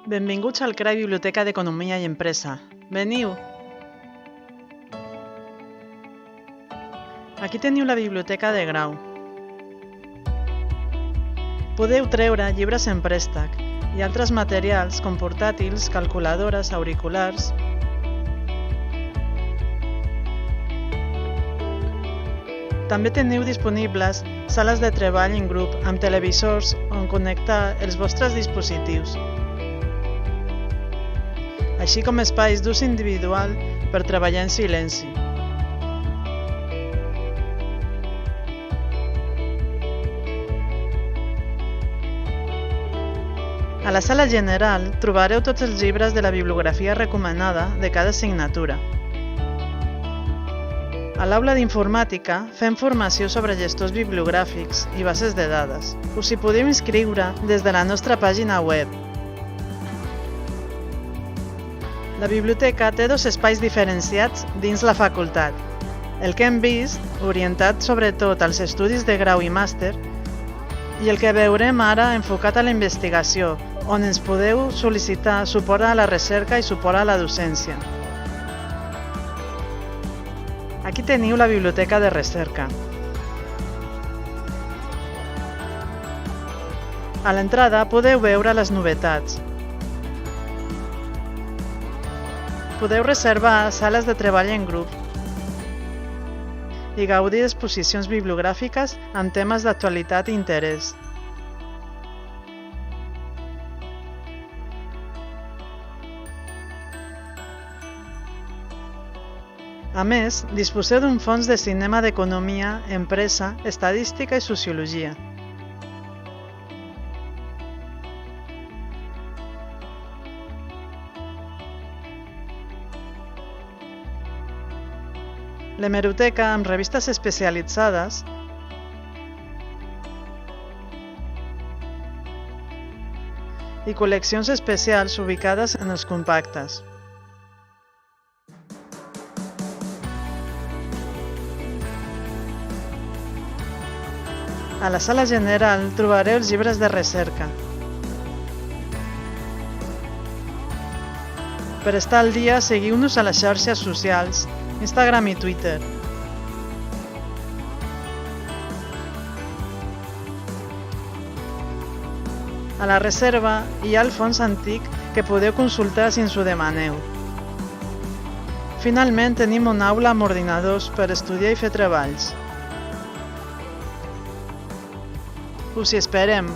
Benvinguts al CRAI Biblioteca d'Economia i Empresa. Veniu! Aquí teniu la biblioteca de grau. Podeu treure llibres en préstec i altres materials com portàtils, calculadores, auriculars. També teniu disponibles sales de treball en grup amb televisors on connectar els vostres dispositius, així com espais d'ús individual per treballar en silenci. A la sala general trobareu tots els llibres de la bibliografia recomanada de cada assignatura. A l'aula d'informàtica fem formació sobre gestors bibliogràfics i bases de dades. Us hi podeu inscriure des de la nostra pàgina web. La biblioteca té dos espais diferenciats dins la facultat. El que hem vist, orientat sobretot als estudis de grau i màster, i el que veurem ara enfocat a la investigació, on ens podeu sol·licitar suport a la recerca i suport a la docència. Aquí teniu la biblioteca de recerca. A l'entrada podeu veure les novetats. Podeu reservar sales de treball en grup i gaudir d'exposicions bibliogràfiques amb temes d'actualitat i interès. A més, disposeu d'un fons de cinema d'economia, empresa, estadística i sociologia. L'hemeroteca amb revistes especialitzades i col·leccions especials ubicades en els compactes. A la sala general trobareu els llibres de recerca. Per estar al dia, seguiu-nos a les xarxes socials, Instagram i Twitter. A la reserva hi ha el fons antic que podeu consultar si ens ho demaneu. Finalment tenim una aula amb ordinadors per estudiar i fer treballs. Us hi esperem!